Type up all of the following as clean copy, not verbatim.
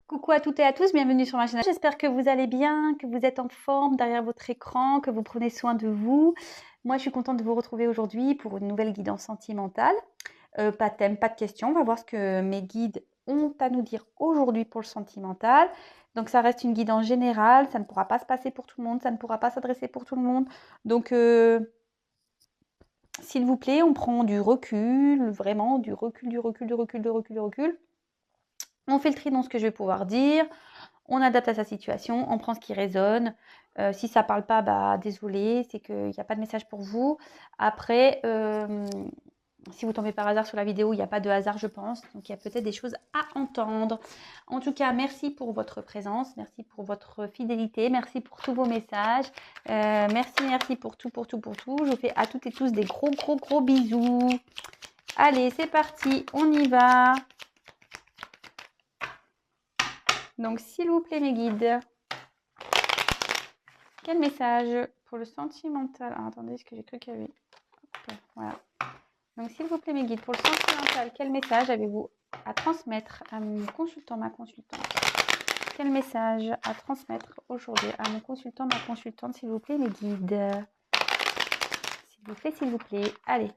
Coucou à toutes et à tous, bienvenue sur ma chaîne. J'espère que vous allez bien, que vous êtes en forme derrière votre écran, que vous prenez soin de vous. Moi, je suis contente de vous retrouver aujourd'hui pour une nouvelle guidance sentimentale. Pas de thème, pas de questions. On va voir ce que mes guides ont à nous dire aujourd'hui pour le sentimental. Donc, ça reste une guidance générale. Ça ne pourra pas se passer pour tout le monde. Ça ne pourra pas s'adresser pour tout le monde. Donc, s'il vous plaît, on prend du recul, vraiment du recul, du recul, du recul, du recul, du recul. On fait le tri dans ce que je vais pouvoir dire. On adapte à sa situation, on prend ce qui résonne. Si ça ne parle pas, bah désolé, c'est qu'il n'y a pas de message pour vous. Après, si vous tombez par hasard sur la vidéo, il n'y a pas de hasard, je pense. Donc, il y a peut-être des choses à entendre. En tout cas, merci pour votre présence. Merci pour votre fidélité. Merci pour tous vos messages. Merci pour tout, pour tout, pour tout. Je vous fais à toutes et tous des gros, gros, gros bisous. Allez, c'est parti. On y va. Donc, s'il vous plaît, mes guides, quel message pour le sentimental? Ah, attendez, est-ce que j'ai cru qu'il y avait... Okay, voilà. Donc, s'il vous plaît, mes guides, pour le sentimental, quel message avez-vous à transmettre à mon consultant, ma consultante? Quel message à transmettre aujourd'hui à mon consultant, ma consultante, s'il vous plaît, mes guides? S'il vous plaît, allez.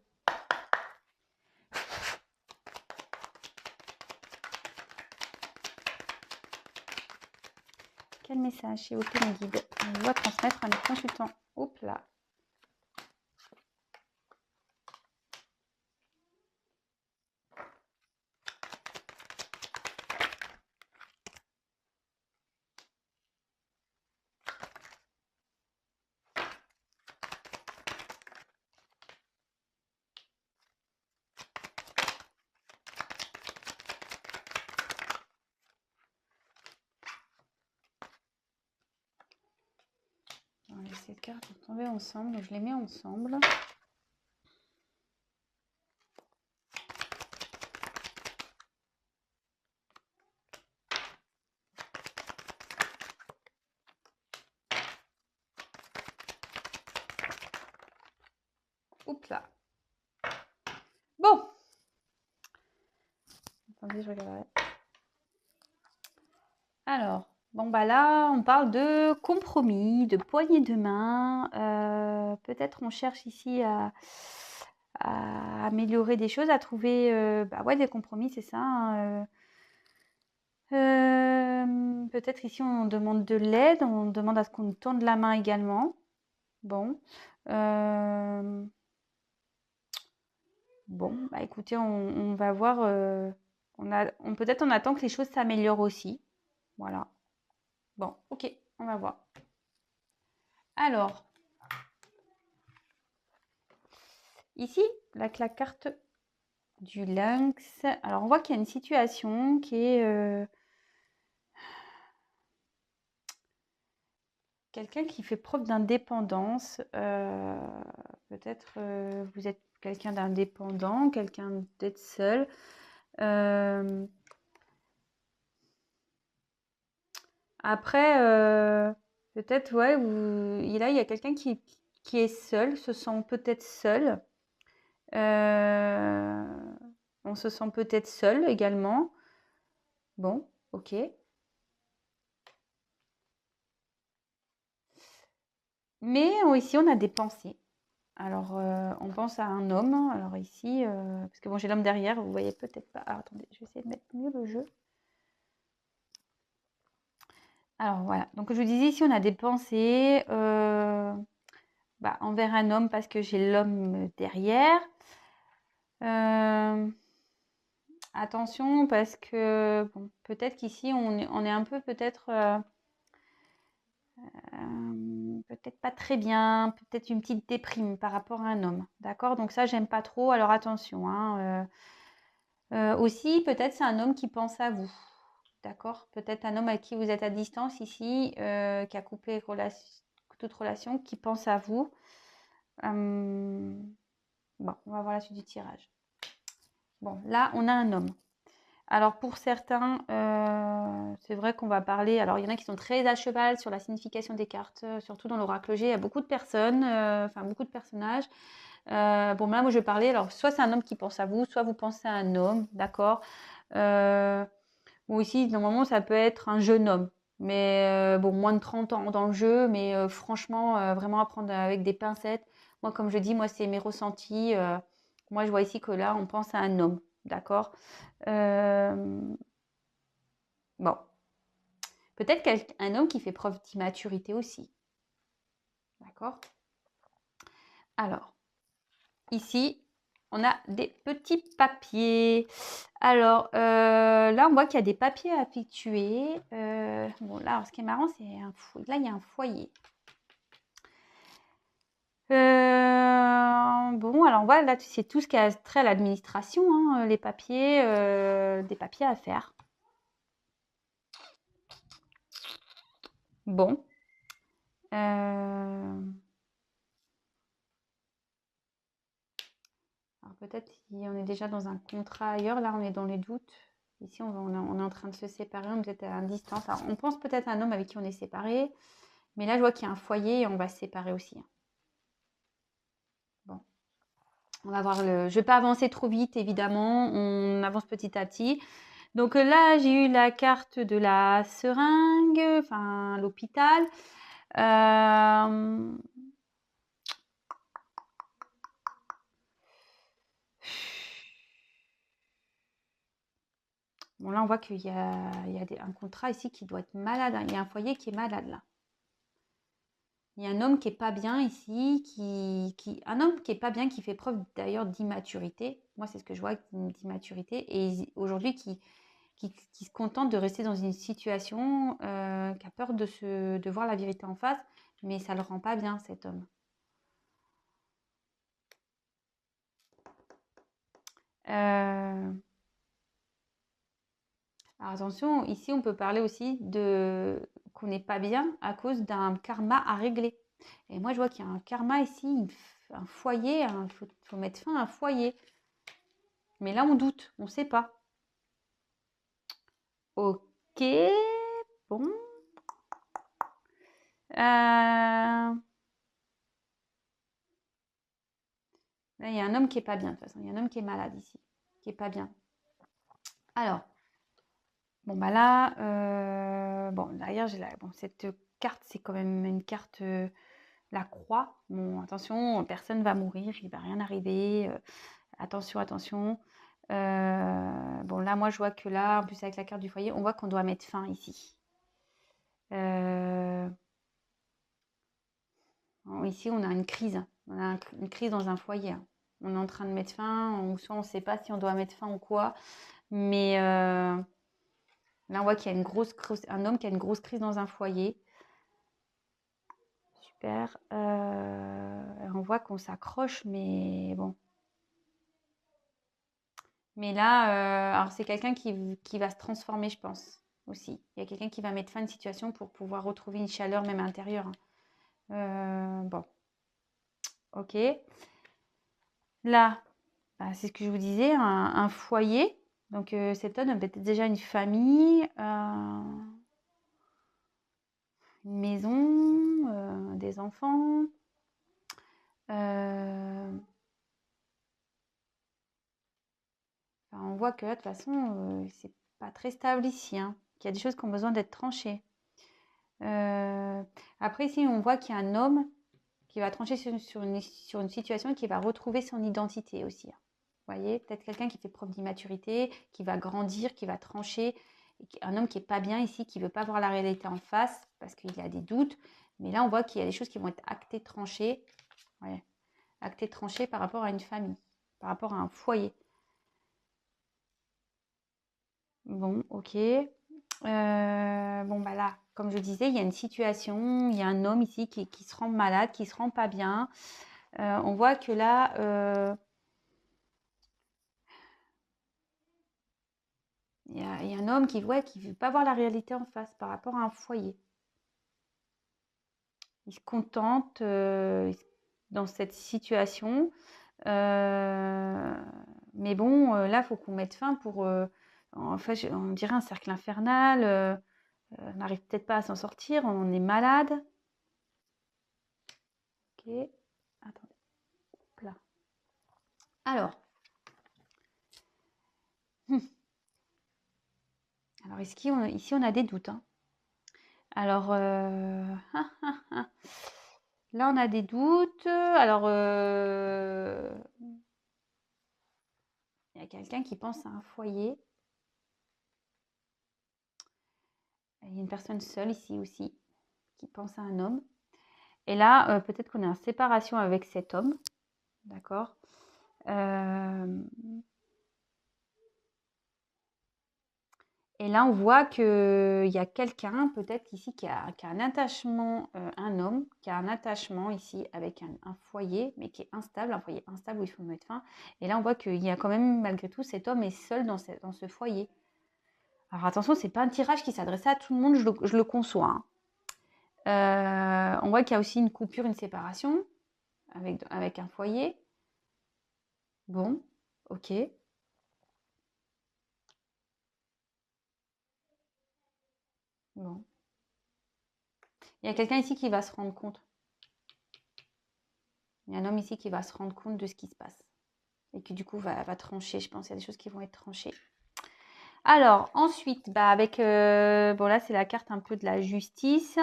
Quel message, s'il vous plaît, mes guides, on doit transmettre à mes consultants? Hop là. On va laisser ces cartes tomber ensemble, donc je les mets ensemble. Oups là. Bon. Attendez, je regarderai. Alors, bon bah là, on parle de compromis, de poignée de main. Peut-être on cherche ici à améliorer des choses, à trouver bah ouais, des compromis, c'est ça. Hein, peut-être ici on demande de l'aide, on demande à ce qu'on nous tende la main également. Bon. Bon, bah écoutez, on va voir. Peut-être on attend que les choses s'améliorent aussi. Voilà. Bon, ok, on va voir. Alors, ici, la carte du lynx. Alors, on voit qu'il y a une situation qui est quelqu'un qui fait preuve d'indépendance. Peut-être vous êtes quelqu'un d'indépendant, quelqu'un d'être seul. Après, peut-être, ouais, là, il y a quelqu'un qui est seul, se sent peut-être seul. On se sent peut-être seul également. Bon, ok. Mais ici, on a des pensées. Alors, on pense à un homme. Alors ici, parce que bon, j'ai l'homme derrière, vous voyez peut-être pas. Alors, attendez, je vais essayer de mettre mieux le jeu. Alors, voilà. Donc, je vous disais, ici, on a des pensées envers un homme parce que j'ai l'homme derrière. Attention, parce que bon, peut-être qu'ici, on est un peu peut-être... peut-être pas très bien, peut-être une petite déprime par rapport à un homme. D'accord? Donc ça, j'aime pas trop. Alors attention. Hein, aussi, peut-être c'est un homme qui pense à vous. D'accord? Peut-être un homme avec qui vous êtes à distance ici, qui a coupé toute relation, qui pense à vous. Bon, on va voir la suite du tirage. Bon, là, on a un homme. Alors pour certains, c'est vrai qu'on va parler, alors il y en a qui sont très à cheval sur la signification des cartes, surtout dans l'oracle G, il y a beaucoup de personnes, enfin beaucoup de personnages. Bon là, moi je vais parler, alors soit c'est un homme qui pense à vous, soit vous pensez à un homme, d'accord. Ou ici, normalement, ça peut être un jeune homme. Mais bon, moins de 30 ans dans le jeu, mais franchement, vraiment à prendre avec des pincettes. Moi, comme je dis, moi, c'est mes ressentis. Moi, je vois ici que là, on pense à un homme. D'accord? Euh, bon, peut-être un homme qui fait preuve d'immaturité aussi. D'accord? Alors, ici, on a des petits papiers. Alors, là, on voit qu'il y a des papiers à effectuer. Bon, là, alors, ce qui est marrant, c'est là, il y a un foyer. Bon, alors on voit là, c'est tout ce qui a trait à l'administration, hein, les papiers, des papiers à faire. Bon. Alors peut-être si on est déjà dans un contrat ailleurs, là on est dans les doutes. Ici on est en train de se séparer, on est peut-être à distance. Alors, on pense peut-être à un homme avec qui on est séparé, mais là je vois qu'il y a un foyer et on va se séparer aussi. Bon, on va voir je ne vais pas avancer trop vite évidemment, on avance petit à petit. Donc là, j'ai eu la carte de la seringue, enfin l'hôpital. Bon, là, on voit qu'il y a, un contrat ici qui doit être malade. Il y a un foyer qui est malade là. Il y a un homme qui est pas bien ici, un homme qui est pas bien, qui fait preuve d'ailleurs d'immaturité. Moi, c'est ce que je vois, d'immaturité. Et aujourd'hui, qui se contente de rester dans une situation, qui a peur de voir la vérité en face, mais ça ne le rend pas bien, cet homme. Alors attention, ici on peut parler aussi de qu'on n'est pas bien à cause d'un karma à régler. Et moi je vois qu'il y a un karma ici, un foyer, il faut mettre fin à un foyer. Mais là on doute, on ne sait pas. Ok, bon. Là il y a un homme qui est pas bien de toute façon, il y a un homme qui est malade ici, qui est pas bien. Alors, bon bah là, bon d'ailleurs cette carte c'est quand même une carte la croix. Bon attention, personne va mourir, il va rien arriver. Attention, attention. Bon là moi je vois que là, en plus avec la carte du foyer, on voit qu'on doit mettre fin ici. Ici on a une crise, on a une crise dans un foyer. On est en train de mettre fin, ou soit on ne sait pas si on doit mettre fin ou quoi. Mais là on voit qu'il y a un homme qui a une grosse crise dans un foyer. Super. On voit qu'on s'accroche, mais bon. Mais là, alors c'est quelqu'un qui va se transformer, je pense, aussi. Il y a quelqu'un qui va mettre fin à une situation pour pouvoir retrouver une chaleur même intérieure. Bon, ok. Là, bah, c'est ce que je vous disais, un foyer. Donc cet homme a peut-être déjà une famille, une maison, des enfants. On voit que là, de toute façon, c'est pas très stable ici, hein, qu'il y a des choses qui ont besoin d'être tranchées. Après, ici, on voit qu'il y a un homme qui va trancher sur une situation et qui va retrouver son identité aussi, hein. Vous voyez, peut-être quelqu'un qui fait preuve d'immaturité, qui va grandir, qui va trancher. Un homme qui n'est pas bien ici, qui ne veut pas voir la réalité en face parce qu'il a des doutes. Mais là, on voit qu'il y a des choses qui vont être actées, tranchées. Ouais. Actées, tranchées par rapport à une famille, par rapport à un foyer. Bon, ok. Bon, bah là, comme je disais, il y a une situation, il y a un homme ici qui se rend malade, qui se rend pas bien. On voit que là, il y a un homme qui veut pas voir la réalité en face par rapport à un foyer. Il se contente dans cette situation. Mais bon, là, il faut qu'on mette fin pour... en fait, on dirait un cercle infernal. On n'arrive peut-être pas à s'en sortir, on est malade. Ok, attendez. Hop là. Alors, Alors, ici, on a des doutes, hein. Alors, là, on a des doutes. Alors, il y a quelqu'un qui pense à un foyer. Il y a une personne seule ici aussi qui pense à un homme. Et là, peut-être qu'on est en séparation avec cet homme. D'accord. Et là, on voit qu'il y a quelqu'un, peut-être ici, qui a un attachement, un homme, qui a un attachement ici avec un foyer, mais qui est instable, un foyer instable où il faut mettre fin. Et là, on voit qu'il y a quand même, malgré tout, cet homme est seul dans ce foyer. Alors attention, ce n'est pas un tirage qui s'adressait à tout le monde, je le conçois, hein. On voit qu'il y a aussi une coupure, une séparation avec un foyer. Bon, ok. Bon. Il y a quelqu'un ici qui va se rendre compte. Il y a un homme ici qui va se rendre compte de ce qui se passe. Et qui du coup va trancher, je pense. Il y a des choses qui vont être tranchées. Alors, ensuite, avec... bon, là, c'est la carte un peu de la justice.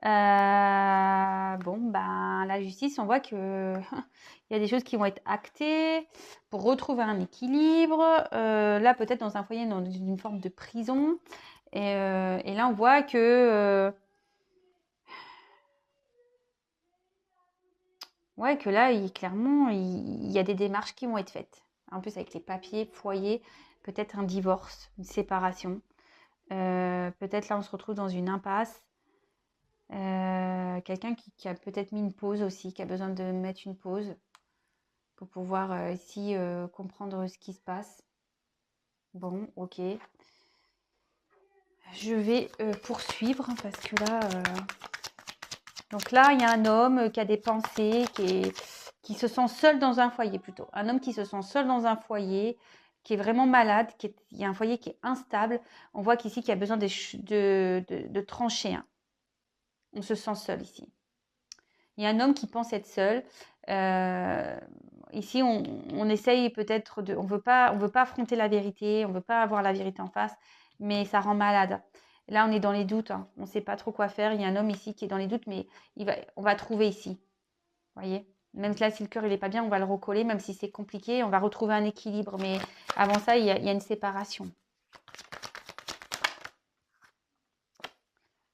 La justice, on voit que il y a des choses qui vont être actées pour retrouver un équilibre. Là, peut-être dans un foyer, dans une forme de prison. Et là, on voit que... ouais, que là, clairement, il y a des démarches qui vont être faites. En plus, avec les papiers, foyer, peut-être un divorce, une séparation. Peut-être là, on se retrouve dans une impasse. Quelqu'un qui a peut-être mis une pause aussi, qui a besoin de mettre une pause pour pouvoir ici comprendre ce qui se passe. Bon, ok. Je vais poursuivre parce que là... Donc là, il y a un homme qui a des pensées, qui se sent seul dans un foyer plutôt. Un homme qui se sent seul dans un foyer, qui est vraiment malade, il y a un foyer qui est instable. On voit qu'ici, qu'il y a besoin de trancher, hein. On se sent seul ici. Il y a un homme qui pense être seul. Ici, on essaye peut-être de... On veut pas affronter la vérité, on ne veut pas avoir la vérité en face, mais ça rend malade. Là, on est dans les doutes, hein. On ne sait pas trop quoi faire. Il y a un homme ici qui est dans les doutes, mais on va trouver ici. Vous voyez? Même là, si le cœur n'est pas bien, on va le recoller, même si c'est compliqué, on va retrouver un équilibre. Mais avant ça, il y a une séparation.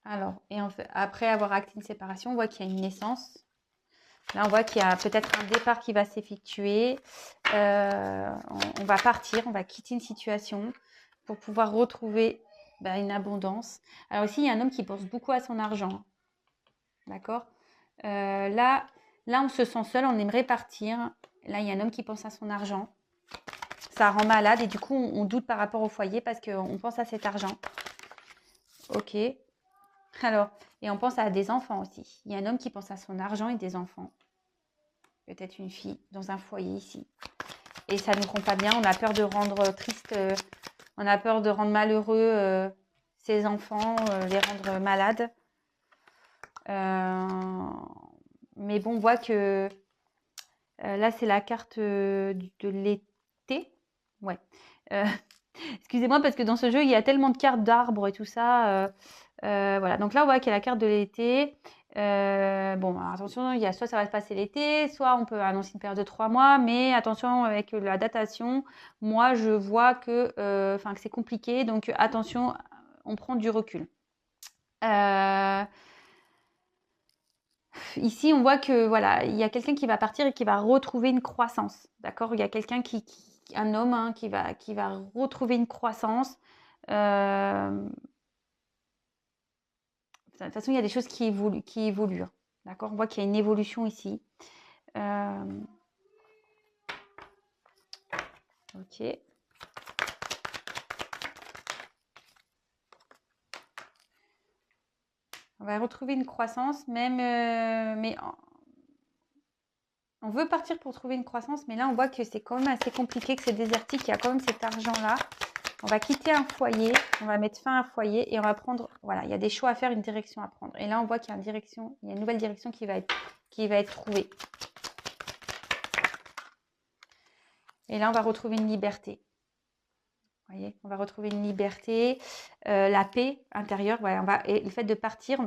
Alors, après avoir acté une séparation, on voit qu'il y a une naissance. Là, on voit qu'il y a peut-être un départ qui va s'effectuer. On va partir, on va quitter une situation pour pouvoir retrouver une abondance. Alors ici, il y a un homme qui pense beaucoup à son argent. D'accord. Là, on se sent seul, on aimerait partir. Là, il y a un homme qui pense à son argent. Ça rend malade et du coup, on doute par rapport au foyer parce qu'on pense à cet argent. Ok. Alors, et on pense à des enfants aussi. Il y a un homme qui pense à son argent et des enfants. Peut-être une fille dans un foyer ici. Et ça ne nous rend pas bien. On a peur de rendre triste, on a peur de rendre malheureux ses enfants, les rendre malades. Mais bon, on voit que là, c'est la carte de l'été. Ouais. Excusez-moi parce que dans ce jeu, il y a tellement de cartes d'arbres et tout ça. Voilà. Donc là, on voit qu'il y a la carte de l'été. Bon, alors attention, il y a soit ça va se passer l'été, soit on peut annoncer une période de 3 mois, mais attention avec la datation, moi je vois que c'est compliqué, donc attention, on prend du recul. Ici, on voit que voilà, il y a quelqu'un qui va partir et qui va retrouver une croissance, d'accord? Il y a quelqu'un un homme hein, qui va retrouver une croissance. De toute façon, il y a des choses qui évoluent. D'accord? On voit qu'il y a une évolution ici. Ok. On va retrouver une croissance, même, mais on veut partir pour trouver une croissance, mais là, on voit que c'est quand même assez compliqué, que c'est désertique. Il y a quand même cet argent-là. On va quitter un foyer, on va mettre fin à un foyer et on va prendre, voilà, il y a des choix à faire, une direction à prendre. Et là, on voit qu'il y a une nouvelle direction qui va être trouvée. Et là, on va retrouver une liberté. Voyez, on va retrouver une liberté, la paix intérieure. Voilà, et le fait de partir,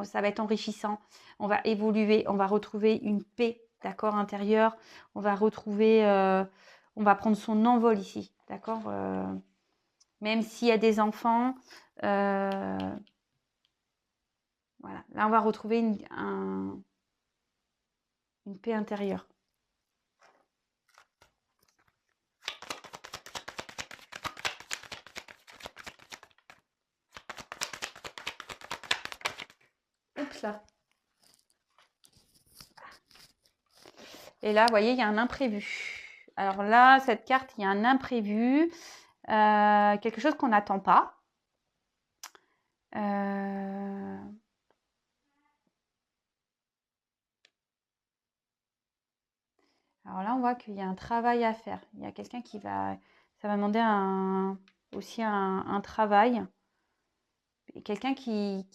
ça va être enrichissant. On va évoluer, on va retrouver une paix, d'accord, intérieure. On va retrouver, on va prendre son envol ici, d'accord. Même s'il y a des enfants, voilà. Là, on va retrouver une paix intérieure. Oups là. Et là, vous voyez, il y a un imprévu. Alors là, cette carte, il y a un imprévu, quelque chose qu'on n'attend pas. Alors là, on voit qu'il y a un travail à faire. Il y a quelqu'un ça va demander aussi un travail. Et quelqu'un qui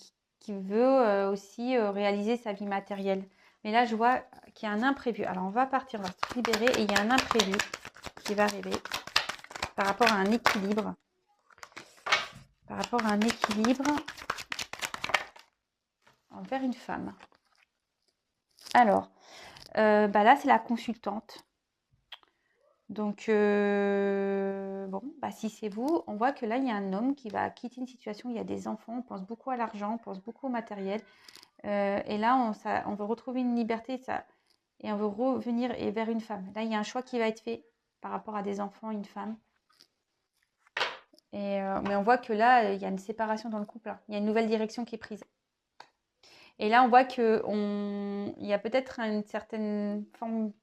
veut aussi réaliser sa vie matérielle. Mais là, je vois qu'il y a un imprévu. Alors, on va partir, on va se libérer et il y a un imprévu qui va arriver par rapport à un équilibre. Par rapport à un équilibre envers une femme. Alors, là, c'est la consultante. Donc, bon, si c'est vous, on voit que là, il y a un homme qui va quitter une situation où il y a des enfants, on pense beaucoup à l'argent, on pense beaucoup au matériel. Et là, on veut retrouver une liberté et on veut revenir vers une femme. Là, il y a un choix qui va être fait par rapport à des enfants, une femme. Mais on voit que là, il y a une séparation dans le couple. Il y a une nouvelle direction qui est prise. Et là, on voit qu'il y a peut-être une certaine forme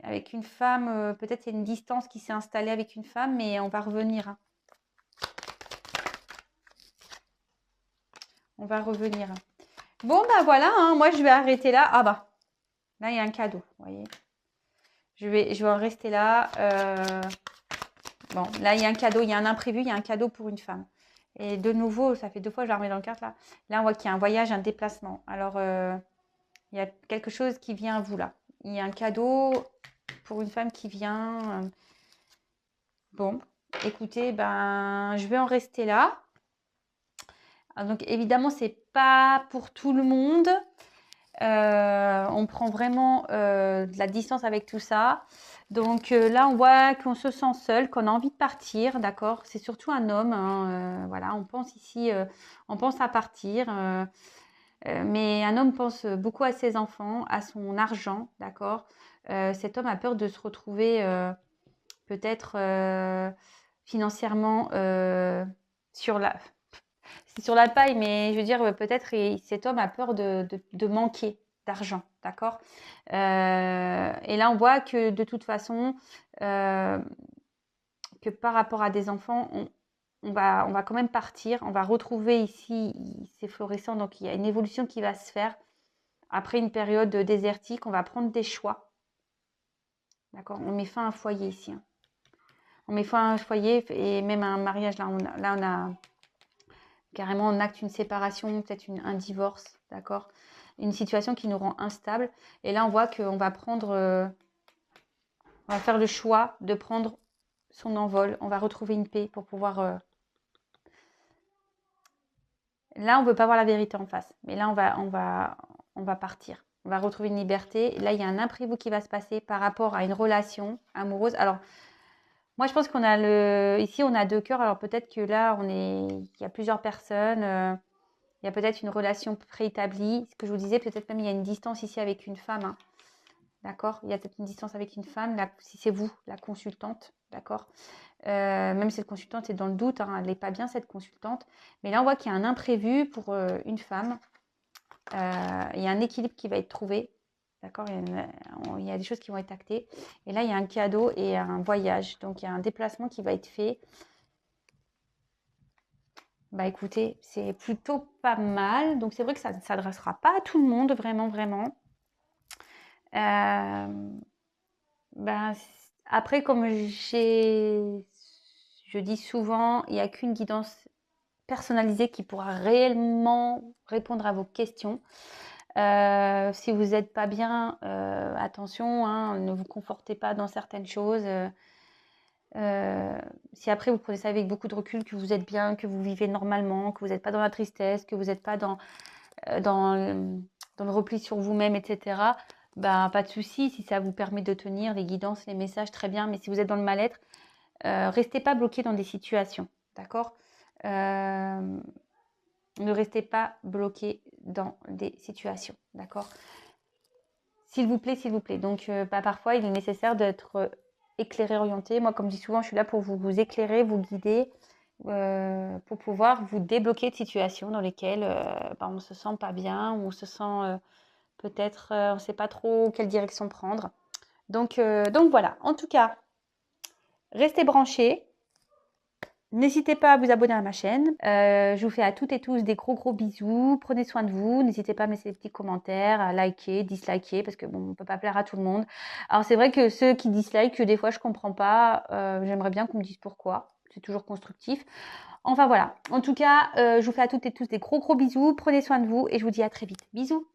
avec une femme, peut-être il y a une distance qui s'est installée avec une femme, mais on va revenir. Hein. On va revenir. Bon, voilà, hein, moi je vais arrêter là. Ah là il y a un cadeau, vous voyez. Je vais en rester là. Bon, là il y a un cadeau, il y a un imprévu, il y a un cadeau pour une femme. Et de nouveau, ça fait 2 fois que je la remets dans le carte là. Là, on voit qu'il y a un voyage, un déplacement. Alors, il y a quelque chose qui vient à vous là. Il y a un cadeau pour une femme qui vient. Bon, écoutez, je vais en rester là. Donc, évidemment, c'est pas pour tout le monde. On prend vraiment de la distance avec tout ça. Donc là, on voit qu'on se sent seul, qu'on a envie de partir, d'accord. C'est surtout un homme, hein, voilà. On pense ici, on pense à partir. Mais un homme pense beaucoup à ses enfants, à son argent, d'accord. Cet homme a peur de se retrouver peut-être financièrement sur la paille, mais je veux dire, peut-être cet homme a peur de manquer d'argent, d'accord. Et là, on voit que de toute façon, que par rapport à des enfants, on va quand même partir. On va retrouver ici, c'est florissant, donc il y a une évolution qui va se faire. Après une période désertique, on va prendre des choix. D'accord. On met fin à un foyer ici. Hein. On met fin à un foyer et même à un mariage. Là, on a carrément, on acte une séparation, peut-être un divorce. D'accord. Une situation qui nous rend instable. Et là, on voit qu'on va prendre... on va faire le choix de prendre son envol. On va retrouver une paix pour pouvoir... Là, on ne veut pas voir la vérité en face. Mais là, on va partir. On va retrouver une liberté. Là, il y a un imprévu qui va se passer par rapport à une relation amoureuse. Alors, moi, je pense qu'on a ici, on a 2 cœurs. Alors, peut-être que là, il y a plusieurs personnes. Il y a peut-être une relation préétablie. Ce que je vous disais, peut-être même il y a une distance ici avec une femme. Hein. D'accord. Il y a peut-être une distance avec une femme. Là, si c'est vous, la consultante. D'accord. Même si cette consultante est dans le doute, hein, elle n'est pas bien cette consultante. Mais là, on voit qu'il y a un imprévu pour une femme. Il y a un équilibre qui va être trouvé. D'accord, il y a des choses qui vont être actées. Et là, il y a un cadeau et un voyage. Donc, il y a un déplacement qui va être fait. Écoutez, c'est plutôt pas mal. Donc, c'est vrai que ça ne s'adressera pas à tout le monde, vraiment, vraiment. Après, comme je dis souvent, il n'y a qu'une guidance personnalisée qui pourra réellement répondre à vos questions. Si vous n'êtes pas bien, attention, hein, ne vous confortez pas dans certaines choses. Si après vous prenez ça avec beaucoup de recul, que vous êtes bien, que vous vivez normalement, que vous n'êtes pas dans la tristesse, que vous n'êtes pas dans le repli sur vous-même, etc., bah, pas de souci. Si ça vous permet de tenir les guidances, les messages, très bien. Mais si vous êtes dans le mal-être, restez pas bloqué dans des situations, d'accord? Ne restez pas bloqué dans des situations, d'accord? S'il vous plaît, s'il vous plaît. Donc, parfois, il est nécessaire d'être éclairé, orienté. Moi, comme je dis souvent, je suis là pour vous éclairer, vous guider, pour pouvoir vous débloquer de situations dans lesquelles on ne se sent pas bien, ou on se sent peut-être, on ne sait pas trop quelle direction prendre. Donc voilà. En tout cas, restez branchés. N'hésitez pas à vous abonner à ma chaîne. Je vous fais à toutes et tous des gros bisous. Prenez soin de vous. N'hésitez pas à mettre des petits commentaires, à liker, disliker, parce que bon, on ne peut pas plaire à tout le monde. Alors c'est vrai que ceux qui dislikent, des fois je comprends pas. J'aimerais bien qu'on me dise pourquoi. C'est toujours constructif. Enfin voilà. En tout cas, je vous fais à toutes et tous des gros bisous. Prenez soin de vous et je vous dis à très vite. Bisous.